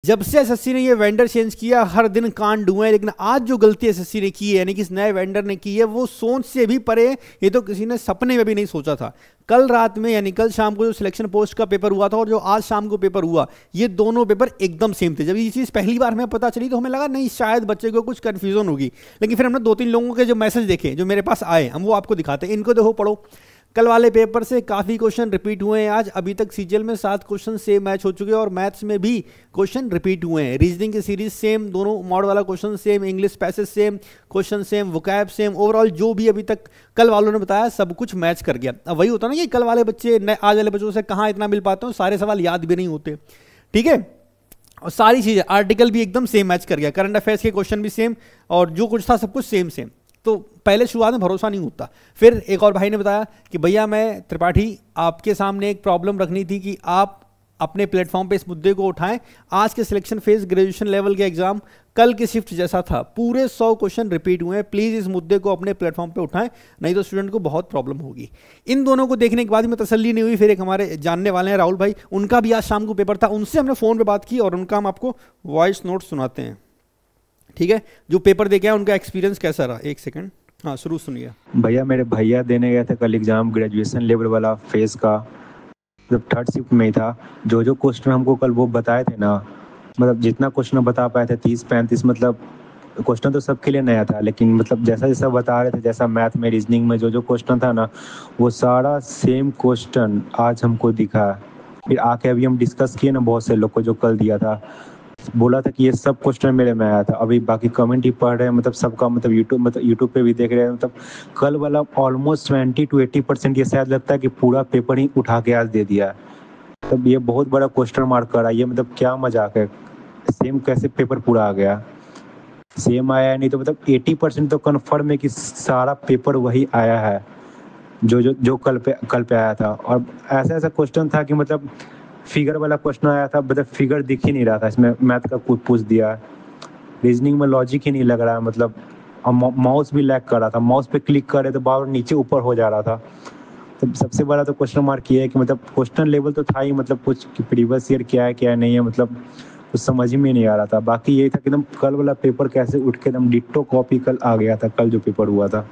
जब से एसएससी ने ये वेंडर चेंज किया हर दिन कांड हुए हैं, लेकिन आज जो गलती एसएससी ने की है यानी कि इस नए वेंडर ने की है वो सोच से भी परे है। ये तो किसी ने सपने में भी नहीं सोचा था। कल रात में यानी कल शाम को जो सिलेक्शन पोस्ट का पेपर हुआ था और जो आज शाम को पेपर हुआ, ये दोनों पेपर एकदम सेम थे। जब ये चीज़ पहली बार हमें पता चली तो हमें लगा नहीं शायद बच्चे को कुछ कन्फ्यूजन होगी, लेकिन फिर हमने 2-3 लोगों के जो मैसेज देखे जो मेरे पास आए, हम वो आपको दिखाते हैं। इनको देखो, पढ़ो। कल वाले पेपर से काफ़ी क्वेश्चन रिपीट हुए हैं आज। अभी तक सीजीएल में 7 क्वेश्चन सेम मैच हो चुके हैं और मैथ्स में भी क्वेश्चन रिपीट हुए हैं। रीजनिंग की सीरीज सेम, दोनों मॉड वाला question same, English passage same, question same, vocab same. Overall जो भी अभी तक कल वालों ने बताया सब कुछ मैच कर गया। अब वही होता ना कि कल वाले बच्चे आज वाले बच्चों से कहाँ इतना मिल पाते हैं, सारे सवाल याद भी नहीं होते। ठीक है, और सारी चीज़ें, आर्टिकल भी एकदम सेम मैच कर गया, करंट अफेयर्स के क्वेश्चन भी सेम और जो कुछ था सब कुछ सेम सेम। तो पहले शुरुआत में भरोसा नहीं होता। फिर एक और भाई ने बताया कि भैया मैं त्रिपाठी आपके सामने एक प्रॉब्लम रखनी थी कि आप अपने प्लेटफॉर्म पे इस मुद्दे को उठाएं। आज के सिलेक्शन फेज ग्रेजुएशन लेवल के एग्जाम कल के शिफ्ट जैसा था, पूरे 100 क्वेश्चन रिपीट हुए हैं। प्लीज़ इस मुद्दे को अपने प्लेटफॉर्म पे उठाएं, नहीं तो स्टूडेंट को बहुत प्रॉब्लम होगी। इन दोनों को देखने के बाद में तसल्ली नहीं हुई। फिर एक हमारे जानने वाले हैं राहुल भाई, उनका भी आज शाम को पेपर था, उनसे हमने फ़ोन पर बात की और उनका हम आपको वॉइस नोट सुनाते हैं। ठीक है, जो पेपर दे के आए उनका एक्सपीरियंस कैसा रहा। एक सेकेंड, हाँ शुरू सुनिए। भैया मेरे भैया देने गए थे कल एग्जाम ग्रेजुएशन लेवल वाला फेज का, मतलब 3rd शिफ्ट में ही था। जो क्वेश्चन हमको कल वो बताए थे ना, मतलब जितना क्वेश्चन बता पाए थे 30-35, मतलब क्वेश्चन तो सबके लिए नया था, लेकिन मतलब जैसा जैसा बता रहे थे, जैसा मैथ में रीजनिंग में जो क्वेश्चन था ना, वो सारा सेम क्वेश्चन आज हमको दिखा। फिर आके अभी हम डिस्कस किए ना बहुत से लोग को, जो कल दिया था, बोला था कि ये सब क्वेश्चन मेरे में आया था। अभी बाकी कमेंट ही पढ़ रहे हैं, मतलब सबका, मतलब यूट्यूब पे भी देख रहे हैं। मतलब कल वाला ऑलमोस्ट 20 to 80% ये शायद लगता है कि पूरा पेपर ही उठा के आज दे दिया। तब ये बहुत बड़ा क्वेश्चन मार्क कर रहा है। ये मतलब क्या मजाक है, सेम कैसे पेपर पूरा आ गया? सेम आया है, नहीं तो मतलब 80% तो कन्फर्म है कि सारा पेपर वही आया है जो कल पे आया था। और ऐसा क्वेश्चन था कि मतलब फिगर वाला क्वेश्चन आया था, मतलब फिगर दिख ही नहीं रहा था, इसमें मैथ का कुछ पूछ दिया। रीजनिंग में लॉजिक ही नहीं लग रहा है, मतलब माउस भी लैग कर रहा था, माउस पे क्लिक कर रहे तो बार नीचे ऊपर हो जा रहा था। तो सबसे बड़ा तो क्वेश्चन मार्क ये है कि मतलब क्वेश्चन लेवल तो था ही, मतलब कुछ प्रीवियस ईयर क्या है क्या नहीं है, मतलब कुछ समझ में नहीं आ रहा था। बाकी यही था कि एकदम कल वाला पेपर कैसे उठ के एकदम डिट्टो कॉपी कल आ गया था, कल जो पेपर हुआ था।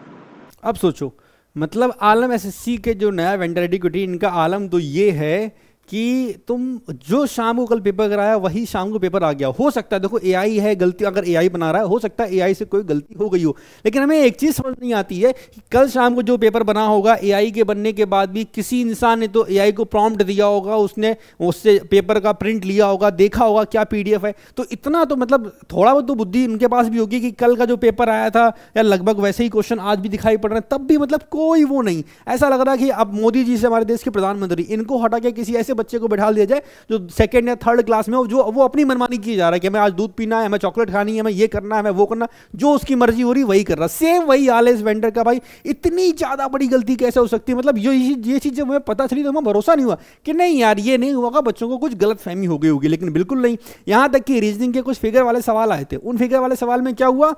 अब सोचो, मतलब आलम एसएससी के जो नया वेंडर एडिक्विटी, इनका आलम तो ये है कि तुम जो शाम को कल पेपर कराया वही शाम को पेपर आ गया। हो सकता है, देखो एआई है, गलती अगर एआई बना रहा है हो सकता है एआई से कोई गलती हो गई हो, लेकिन हमें एक चीज़ समझ नहीं आती है कि कल शाम को जो पेपर बना होगा एआई के बनने के बाद भी किसी इंसान ने तो एआई को प्रॉम्प्ट दिया होगा, उसने उससे पेपर का प्रिंट लिया होगा, देखा होगा क्या पीडीएफ है। तो इतना तो मतलब थोड़ा बहुत तो बुद्धि उनके पास भी होगी कि कल का जो पेपर आया था या लगभग वैसे ही क्वेश्चन आज भी दिखाई पड़ रहे हैं, तब भी मतलब कोई वो नहीं। ऐसा लग रहा है कि अब मोदी जी से, हमारे देश के प्रधानमंत्री, इनको हटा के किसी ऐसे बच्चे को बैठा दिया जाए जो 2nd या 3rd क्लास में हो, जो वो अपनी मनमानी की जा रहा है कि हमें आज दूध पीना है, हमें चॉकलेट खानी है, हमें ये करना है, हमें वो करना, जो उसकी मर्जी हो रही वही कर रहा। सेम वही हाल है इस वेंडर का। भाई इतनी ज्यादा बड़ी गलती कैसे हो सकती है? मतलब ये चीज जब हमें पता चली तो हमें भरोसा नहीं हुआ कि नहीं यार ये नहीं हुआ, बच्चों को कुछ गलत फहमी हो गई होगी, लेकिन बिल्कुल नहीं। यहां तक कि रीजनिंग के कुछ फिगर वाले सवाल आए थे, उन फिगर वाले सवाल में क्या हुआ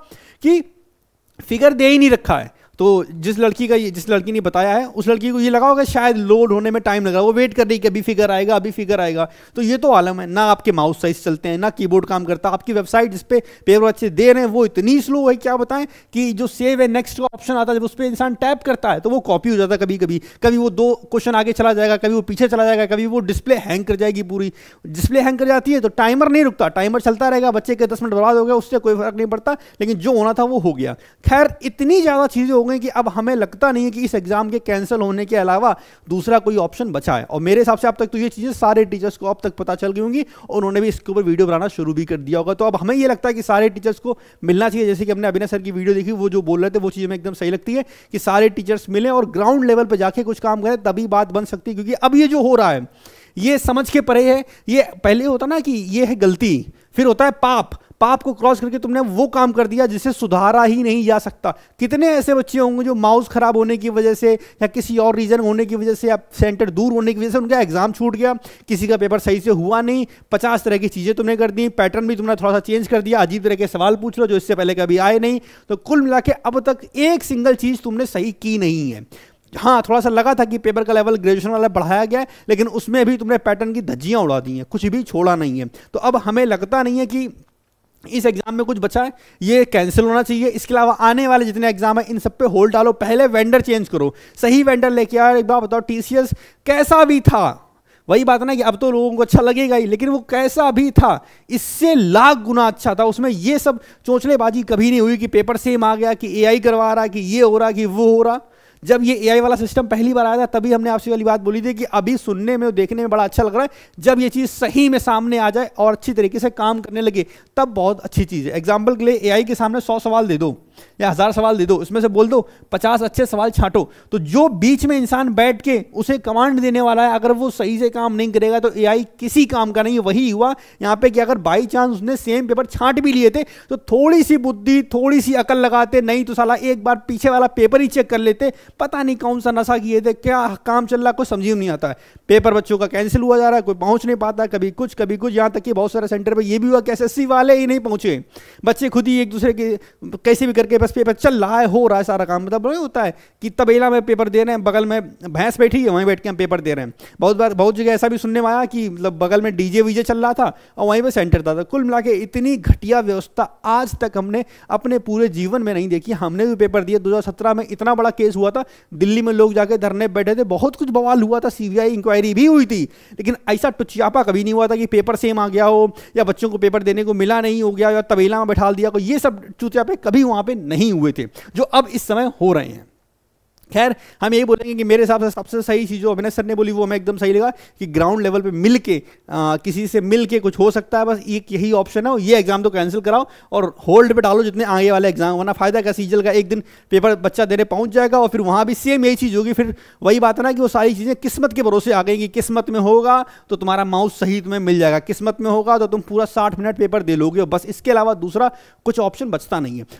कि फिगर दे ही नहीं रखा है। तो जिस लड़की ने बताया है उस लड़की को ये लगा होगा शायद लोड होने में टाइम लग रहा है, वो वेट कर रही है कि अभी फिगर आएगा अभी फिगर आएगा। तो ये तो आलम है, ना आपके माउस साइज चलते हैं, ना कीबोर्ड काम करता, आपकी वेबसाइट जिस पे पेपर अच्छे दे रहे हैं वो इतनी स्लो है, क्या बताएं कि जो सेव एंड नेक्स्ट का ऑप्शन आता है जब उस पर इंसान टैप करता है तो वो कॉपी हो जाता है, कभी वो 2 क्वेश्चन आगे चला जाएगा, कभी वो पीछे चला जाएगा, कभी वो डिस्प्ले हैंग कर जाएगी, पूरी डिस्प्ले हैंग कर जाती है। तो टाइमर नहीं रुकता, टाइमर चलता रहेगा, बच्चे के 10 मिनट बर्बाद हो गया, उससे कोई फर्क नहीं पड़ता, लेकिन जो होना था वो हो गया। खैर इतनी ज्यादा चीजें हो गई कि अब हमें लगता नहीं है कि इस एग्जाम के कैंसिल होने के अलावा दूसरा कोई ऑप्शन बचा है। और मेरे हिसाब से अब तक तो ये चीजें सारे टीचर्स को अब तक पता चल गई होंगी और उन्होंने भी इसके ऊपर वीडियो बनाना शुरू भी कर दिया होगा। तो अब हमें ये लगता है कि सारे टीचर्स को मिलना चाहिए, जैसे कि हमने अभिनय सर की वीडियो देखी, वो जो बोल रहे थे वो चीज़ हमें एकदम सही लगती है कि सारे टीचर्स मिलें और ग्राउंड लेवल पर जाके कुछ काम करें, तभी बात बन सकती है। क्योंकि अब ये जो हो रहा है ये समझ के परे है। ये पहले होता ना कि ये है गलती, फिर होता है पाप को क्रॉस करके तुमने वो काम कर दिया जिसे सुधारा ही नहीं जा सकता। कितने ऐसे बच्चे होंगे जो माउस खराब होने की वजह से या किसी और रीजन होने की वजह से या सेंटर दूर होने की वजह से उनका एग्जाम छूट गया, किसी का पेपर सही से हुआ नहीं, 50 तरह की चीजें तुमने कर दी, पैटर्न भी तुमने थोड़ा सा चेंज कर दिया, अजीब तरह के सवाल पूछ लो जो इससे पहले कभी आए नहीं। तो कुल मिला के अब तक एक सिंगल चीज तुमने सही की नहीं है। हाँ थोड़ा सा लगा था कि पेपर का लेवल ग्रेजुएशन वाला बढ़ाया गया है, लेकिन उसमें भी तुमने पैटर्न की धज्जियां उड़ा दी हैं, कुछ भी छोड़ा नहीं है। तो अब हमें लगता नहीं है कि इस एग्जाम में कुछ बचा है, ये कैंसिल होना चाहिए। इसके अलावा आने वाले जितने एग्जाम है इन सब पे होल्ड डालो, पहले वेंडर चेंज करो, सही वेंडर लेके आओ। एक बार बताओ टीसीएस कैसा भी था, वही बात है ना कि अब तो लोगों को अच्छा लगेगा ही, लेकिन वो कैसा भी था इससे लाख गुना अच्छा था। उसमें ये सब चोंचलेबाजी कभी नहीं हुई कि पेपर सेम आ गया, कि एआई करवा रहा, कि ये हो रहा, कि वो हो रहा। जब ये एआई वाला सिस्टम पहली बार आया था तभी हमने आपसे वाली बात बोली थी कि अभी सुनने में और देखने में बड़ा अच्छा लग रहा है, जब ये चीज़ सही में सामने आ जाए और अच्छी तरीके से काम करने लगे तब बहुत अच्छी चीज़ है। एग्जाम्पल के लिए एआई के सामने 100 सवाल दे दो या 1000 सवाल दे दो, इसमें से बोल दो 50 अच्छे सवाल छांटो, तो जो बीच में इंसान बैठ के उसे कमांड देने वाला है अगर वो सही से काम नहीं करेगा तो एआई किसी काम का नहीं। वही हुआ यहाँ पे कि अगर बाई चांस उसने सेम पेपर छांट भी लिए थे तो थोड़ी सी बुद्धि थोड़ी सी अकल लगाते, नहीं तो साला एक बार पीछे वाला पेपर ही चेक कर लेते, पता नहीं कौन सा नशा किए थे, क्या काम चल रहा, कोई समझ नहीं आता है। पेपर बच्चों का कैंसिल हुआ जा रहा है, कोई पहुंच नहीं पाता, कभी कुछ यहाँ तक कि बहुत सारे सेंटर पर यह भी हुआ कि एसएससी वाले ही नहीं पहुंचे, बच्चे खुद ही एक दूसरे के कैसे भी करके बस पेपर चल रहा है, हो रहा है सारा काम। मतलब नहीं होता है कि तबेला में पेपर दे रहे हैं, बगल में भैंस बैठी है वहीं बैठ के हम पेपर दे रहे हैं। बहुत बार बहुत जगह ऐसा भी सुनने में आया कि मतलब बगल में डीजे वीजे चल रहा था और वहीं पे सेंटर था। कुल मिला के इतनी घटिया व्यवस्था आज तक हमने अपने पूरे जीवन में नहीं देखी। हमने भी पेपर दिए, 2017 में इतना बड़ा केस हुआ था, दिल्ली में लोग जाके धरने बैठे थे, बहुत कुछ बवाल हुआ था, सीबीआई इंक्वायरी भी हुई थी, लेकिन ऐसा टुचियापा कभी नहीं हुआ था कि पेपर सेम आ गया हो या बच्चों को पेपर देने को मिला नहीं हो गया या तबेला में बैठा दिया, ये सब टुचियापे कभी वहां पे नहीं हुए थे जो अब इस समय हो रहे हैं। खैर हम यही बोलेंगे कि मेरे हिसाब से सबसे सही चीज़ जो अविनाश सर ने बोली वो हमें एकदम सही लगा कि ग्राउंड लेवल पे मिल के किसी से मिल के कुछ हो सकता है, बस एक यही ऑप्शन है। ये एग्जाम तो कैंसिल कराओ और होल्ड पे डालो जितने आगे वाले एग्जाम, वरना फायदा क्या, सीजल का एक दिन पेपर बच्चा देने पहुंच जाएगा और फिर वहाँ भी सेम यही चीज़ होगी। फिर वही बात है ना कि वो सारी चीज़ें किस्मत के भरोसे आ गई कि किस्मत में होगा तो तुम्हारा माउस सही तुम्हें मिल जाएगा, किस्मत में होगा तो तुम पूरा 60 मिनट पेपर दे लोगे, बस इसके अलावा दूसरा कुछ ऑप्शन बचता नहीं है।